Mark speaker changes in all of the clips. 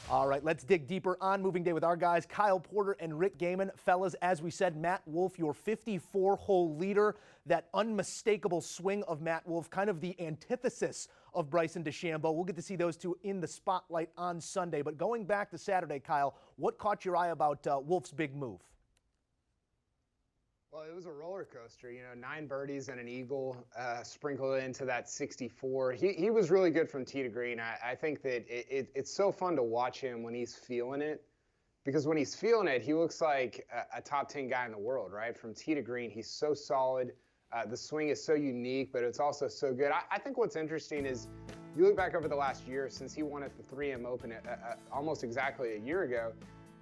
Speaker 1: All right, let's dig deeper on moving day with our guys, Kyle Porter and Rick Gehman. Fellas, as we said, Matt Wolff, your 54-hole leader. That unmistakable swing of Matt Wolff, kind of the antithesis of Bryson DeChambeau. We'll get to see those two in the spotlight on Sunday. But going back to Saturday, Kyle, what caught your eye about Wolff's big move?
Speaker 2: Well, it was a roller coaster, 9 birdies and an eagle sprinkled into that 64. He was really good from tee to green. I think that it's so fun to watch him when he's feeling it, because when he's feeling it, he looks like a top 10 guy in the world, right? From tee to green, he's so solid. The swing is so unique, but it's also so good. I think what's interesting is you look back over the last year since he won at the 3M Open almost exactly a year ago.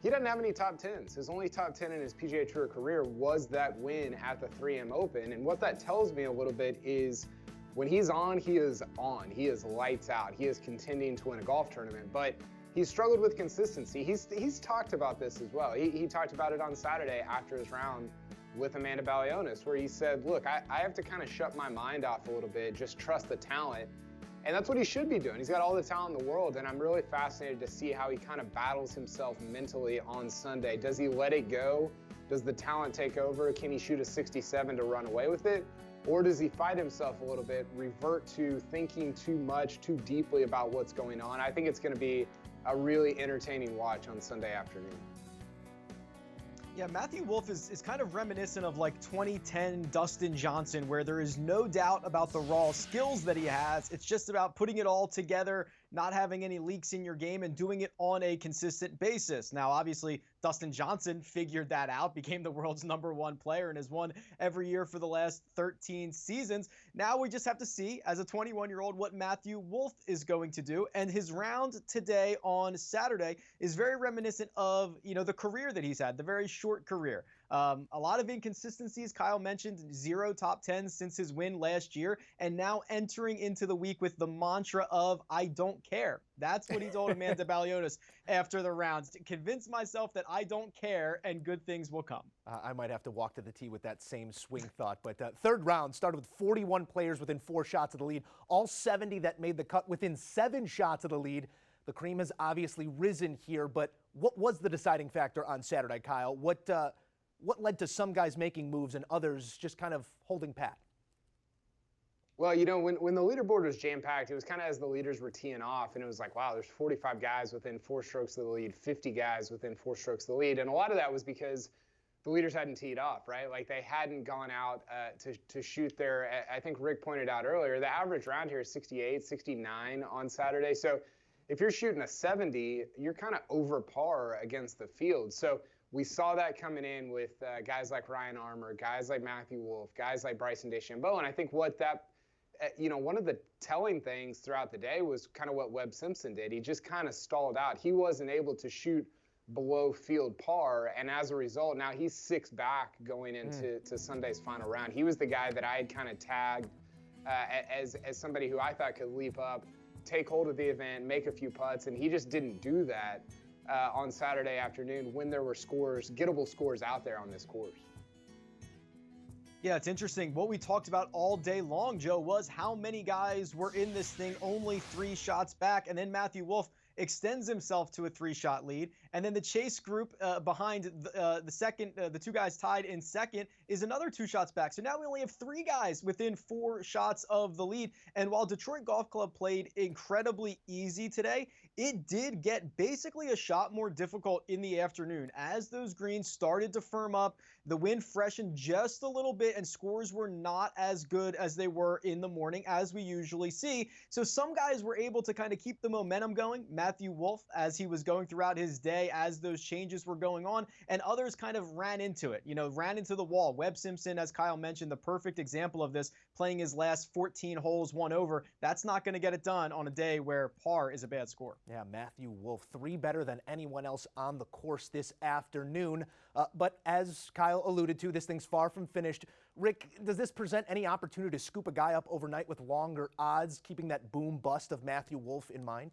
Speaker 2: He doesn't have any top 10s. His only top 10 in his PGA Tour career was that win at the 3M Open. And what that tells me a little bit is when he's on, he is on. He is lights out. He is contending to win a golf tournament. But he's struggled with consistency. He's talked about this as well. He talked about it on Saturday after his round with Amanda Balionis, where he said, look, I have to kind of shut my mind off a little bit, just trust the talent. And that's what he should be doing. He's got all the talent in the world, and I'm really fascinated to see how he kind of battles himself mentally on Sunday. Does he let it go? Does the talent take over? Can he shoot a 67 to run away with it? Or does he fight himself a little bit, revert to thinking too much, too deeply about what's going on? I think it's going to be a really entertaining watch on Sunday afternoon.
Speaker 3: Yeah, Matthew Wolff is kind of reminiscent of like 2010 Dustin Johnson, where there is no doubt about the raw skills that he has. It's just about putting it all together, not having any leaks in your game, and doing it on a consistent basis. Now, obviously, Dustin Johnson figured that out, became the world's #1 player, and has won every year for the last 13 seasons. Now we just have to see, as a 21-year-old, what Matthew Wolff is going to do. And his round today on Saturday is very reminiscent of, the career that he's had, the very short career. A lot of inconsistencies. Kyle mentioned 0 top 10s since his win last year, and now entering into the week with the mantra of I don't care. That's what he told Amanda Balionis after the rounds. To convince myself that I don't care and good things will come.
Speaker 1: I might have to walk to the tee with that same swing thought. But third round started with 41 players within 4 shots of the lead, all 70 that made the cut within 7 shots of the lead. The cream has obviously risen here, but what was the deciding factor on Saturday, Kyle? What led to some guys making moves and others just kind of holding pat?
Speaker 2: Well, when the leaderboard was jam-packed, it was kind of as the leaders were teeing off, and it was like, wow, there's 45 guys within 4 strokes of the lead, 50 guys within 4 strokes of the lead. And a lot of that was because the leaders hadn't teed off, right? Like they hadn't gone out to shoot their, I think Rick pointed out earlier, the average round here is 68, 69 on Saturday. So if you're shooting a 70, you're kind of over par against the field. So we saw that coming in with guys like Ryan Armour, guys like Matthew Wolff, guys like Bryson DeChambeau. And I think what that, one of the telling things throughout the day was kind of what Webb Simpson did. He just kind of stalled out. He wasn't able to shoot below field par. And as a result, now he's 6 back going into Sunday's final round. He was the guy that I had kind of tagged as somebody who I thought could leap up, take hold of the event, make a few putts, and he just didn't do that on Saturday afternoon when there were scores, gettable scores out there on this course.
Speaker 3: Yeah, it's interesting. What we talked about all day long, Joe, was how many guys were in this thing only 3 shots back, and then Matthew Wolff extends himself to a 3-shot lead. And then the chase group behind the 2 guys tied in second is another 2 shots back. So now we only have 3 guys within 4 shots of the lead. And while Detroit Golf Club played incredibly easy today, it did get basically a shot more difficult in the afternoon. As those greens started to firm up, the wind freshened just a little bit, and scores were not as good as they were in the morning, as we usually see. So some guys were able to kind of keep the momentum going. Matthew Wolff, as he was going throughout his day, as those changes were going on, and others kind of ran into it, ran into the wall. Webb Simpson, as Kyle mentioned, the perfect example of this, playing his last 14 holes 1 over. That's not going to get it done on a day where par is a bad score.
Speaker 1: Yeah, Matthew Wolff, 3 better than anyone else on the course this afternoon. But as Kyle alluded to, this thing's far from finished. Rick, does this present any opportunity to scoop a guy up overnight with longer odds, keeping that boom bust of Matthew Wolff in mind?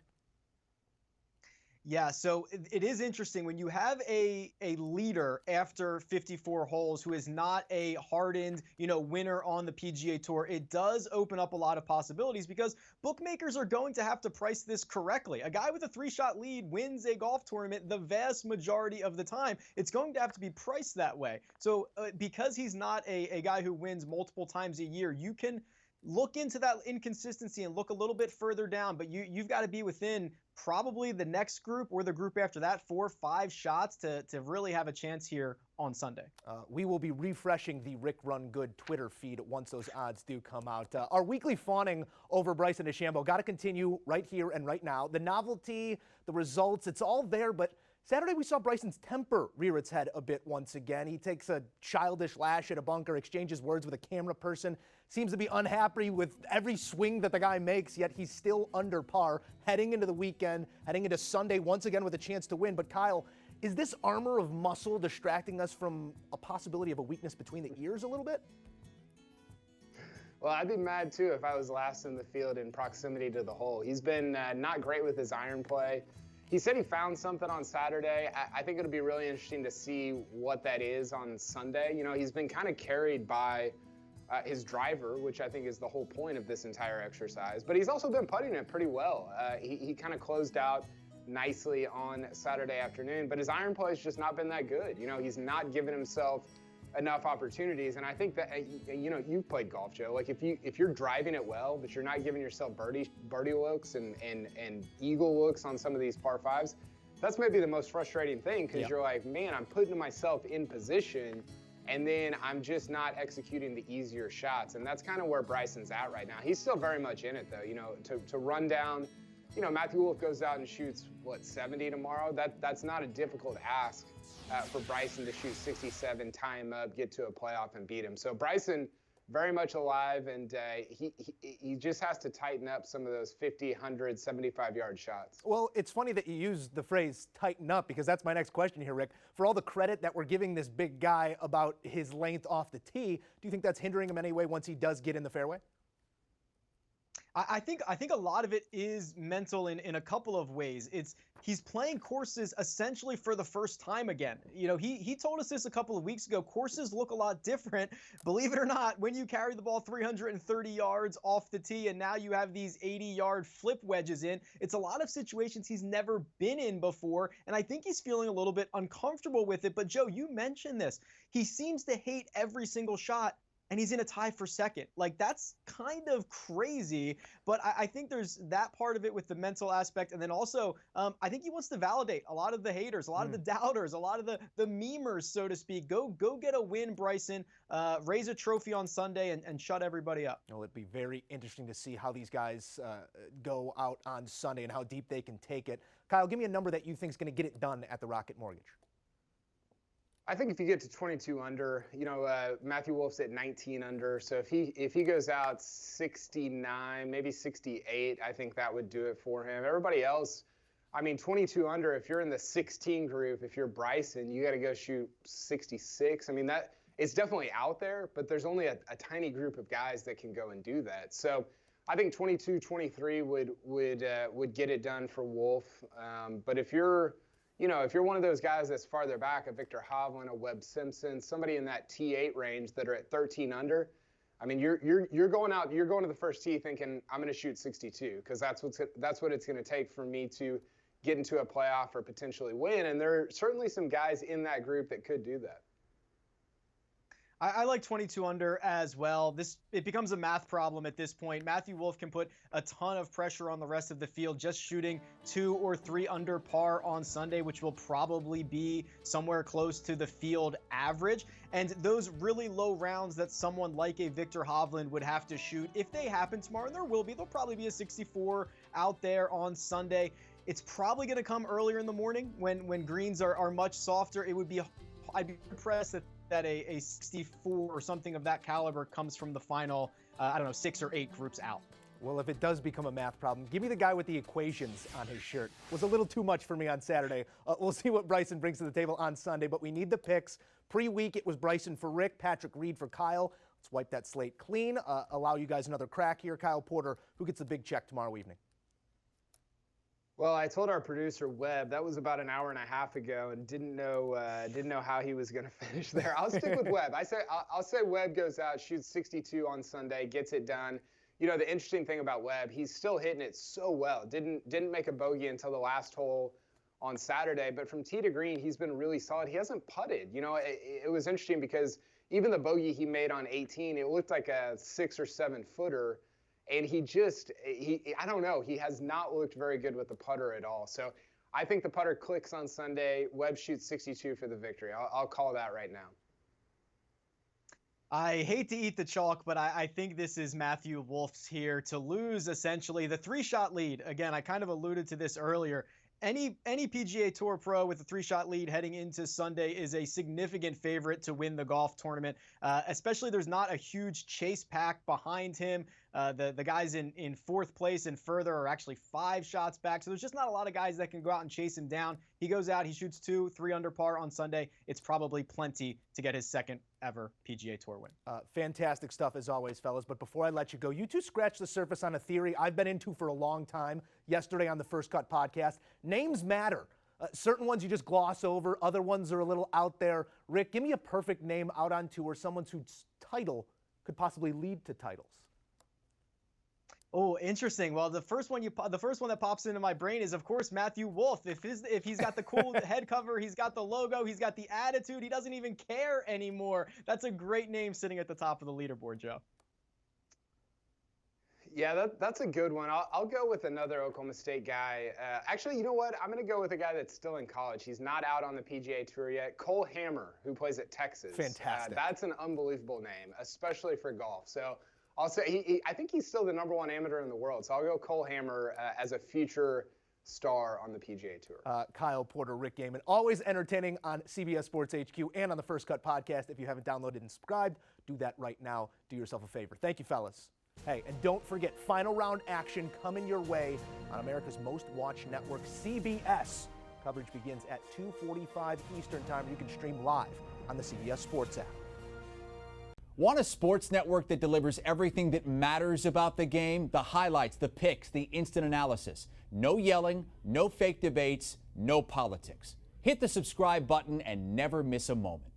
Speaker 3: Yeah, so it is interesting when you have a leader after 54 holes who is not a hardened, winner on the PGA Tour. It does open up a lot of possibilities because bookmakers are going to have to price this correctly. A guy with a 3-shot lead wins a golf tournament the vast majority of the time. It's going to have to be priced that way. So because he's not a guy who wins multiple times a year, you can look into that inconsistency and look a little bit further down, but you've got to be within probably the next group or the group after that 4 or 5 shots to really have a chance here on Sunday.
Speaker 1: We will be refreshing the Rick Run Good Twitter feed once those odds do come out. Our weekly fawning over Bryson DeChambeau got to continue right here and right now. The novelty, the results, it's all there, but Saturday we saw Bryson's temper rear its head a bit once again. He takes a childish lash at a bunker, exchanges words with a camera person, seems to be unhappy with every swing that the guy makes, yet he's still under par, heading into the weekend, heading into Sunday once again with a chance to win. But Kyle, is this armor of muscle distracting us from a possibility of a weakness between the ears a little bit?
Speaker 2: Well, I'd be mad too if I was last in the field in proximity to the hole. He's been not great with his iron play. He said he found something on Saturday. I think it'll be really interesting to see what that is on Sunday. He's been kind of carried by his driver, which I think is the whole point of this entire exercise. But he's also been putting it pretty well. He kind of closed out nicely on Saturday afternoon, but his iron play has just not been that good. He's not given himself enough opportunities, and I think that you've played golf, Joe. Like if you're driving it well, but you're not giving yourself birdie looks and eagle looks on some of these par fives, that's maybe the most frustrating thing because you're like, man, I'm putting myself in position, and then I'm just not executing the easier shots, and that's kind of where Bryson's at right now. He's still very much in it though. To run down. Matthew Wolff goes out and shoots, 70 tomorrow? That's not a difficult ask for Bryson to shoot 67, tie him up, get to a playoff, and beat him. So Bryson, very much alive, and he just has to tighten up some of those 50, 100, 75-yard shots.
Speaker 1: Well, it's funny that you use the phrase tighten up because that's my next question here, Rick. For all the credit that we're giving this big guy about his length off the tee, do you think that's hindering him anyway once he does get in the fairway?
Speaker 3: I think a lot of it is mental in a couple of ways. He's playing courses essentially for the first time again. He told us this a couple of weeks ago. Courses look a lot different, believe it or not, when you carry the ball 330 yards off the tee and now you have these 80-yard flip wedges in. It's a lot of situations he's never been in before, and I think he's feeling a little bit uncomfortable with it. But Joe, you mentioned this. He seems to hate every single shot, and he's in a tie for second. Like, that's kind of crazy, but I think there's that part of it with the mental aspect. And then also, I think he wants to validate a lot of the haters, a lot of the doubters, a lot of the memers, so to speak. Go get a win, Bryson. Raise a trophy on Sunday and shut everybody up.
Speaker 1: Well, it'd be very interesting to see how these guys go out on Sunday and how deep they can take it. Kyle, give me a number that you think is going to get it done at the Rocket Mortgage.
Speaker 2: I think if you get to 22 under, Matthew Wolff's at 19 under. So if he goes out 69, maybe 68, I think that would do it for him. Everybody else, 22 under, if you're in the 16 group, if you're Bryson, you got to go shoot 66. That it's definitely out there, but there's only a tiny group of guys that can go and do that. So I think 22, 23 would get it done for Wolff. But if you're one of those guys that's farther back, a Viktor Hovland, a Webb Simpson, somebody in that T8 range that are at 13 under, you're going out, you're going to the first tee thinking I'm going to shoot 62 because that's what it's going to take for me to get into a playoff or potentially win. And there are certainly some guys in that group that could do that.
Speaker 3: I like 22 under as well. It becomes a math problem at this point. Matthew Wolff can put a ton of pressure on the rest of the field just shooting 2 or 3 under par on Sunday, which will probably be somewhere close to the field average. And those really low rounds that someone like a Viktor Hovland would have to shoot, if they happen tomorrow, and there'll probably be a 64 out there on Sunday. It's probably going to come earlier in the morning when greens are much softer. I'd be impressed that a 64 or something of that caliber comes from the final, 6 or 8 groups out.
Speaker 1: Well, if it does become a math problem, give me the guy with the equations on his shirt. It was a little too much for me on Saturday. We'll see what Bryson brings to the table on Sunday, but we need the picks. Pre-week, it was Bryson for Rick, Patrick Reed for Kyle. Let's wipe that slate clean, allow you guys another crack here. Kyle Porter, who gets the big check tomorrow evening?
Speaker 2: Well, I told our producer Webb that was about an hour and a half ago, and didn't know how he was going to finish there. I'll stick with Webb. I'll say Webb goes out, shoots 62 on Sunday, gets it done. You know, the interesting thing about Webb, he's still hitting it so well. Didn't make a bogey until the last hole on Saturday, but from tee to green, he's been really solid. He hasn't putted. You know, it was interesting because even the bogey he made on 18, it looked like a 6 or 7 footer. And I don't know, he has not looked very good with the putter at all. So I think the putter clicks on Sunday. Webb shoots 62 for the victory. I'll call that right now.
Speaker 3: I hate to eat the chalk, but I think this is Matthew Wolff's here to lose essentially the 3-shot lead. Again, I kind of alluded to this earlier. Any PGA Tour pro with a 3-shot lead heading into Sunday is a significant favorite to win the golf tournament, especially there's not a huge chase pack behind him. The guys in 4th place and further are actually 5 shots back, so there's just not a lot of guys that can go out and chase him down. He goes out, he shoots 2-3 under par on Sunday. It's probably plenty to get his 2nd ever PGA Tour win.
Speaker 1: Fantastic stuff as always, fellas. But before I let you go, you two scratched the surface on a theory I've been into for a long time yesterday on the First Cut podcast. Names matter. Certain ones you just gloss over. Other ones are a little out there. Rick, give me a perfect name out on tour, someone whose title could possibly lead to titles.
Speaker 3: Oh, interesting. Well, the first one that pops into my brain is, of course, Matthew Wolff. If he's got the cool head cover, he's got the logo, he's got the attitude, he doesn't even care anymore. That's a great name sitting at the top of the leaderboard, Joe.
Speaker 2: Yeah, that's a good one. I'll go with another Oklahoma State guy. Actually, you know what? I'm going to go with a guy that's still in college. He's not out on the PGA Tour yet. Cole Hammer, who plays at Texas.
Speaker 1: Fantastic.
Speaker 2: That's an unbelievable name, especially for golf. So I'll say I think he's still the #1 amateur in the world. So I'll go Cole Hammer as a future star on the PGA Tour.
Speaker 1: Kyle Porter, Rick Gehman, always entertaining on CBS Sports HQ and on the First Cut podcast. If you haven't downloaded and subscribed, do that right now. Do yourself a favor. Thank you, fellas. Hey, and don't forget, final round action coming your way on America's most watched network, CBS. Coverage begins at 2:45 Eastern Time. You can stream live on the CBS Sports app.
Speaker 4: Want a sports network that delivers everything that matters about the game? The highlights, the picks, the instant analysis. No yelling, no fake debates, no politics. Hit the subscribe button and never miss a moment.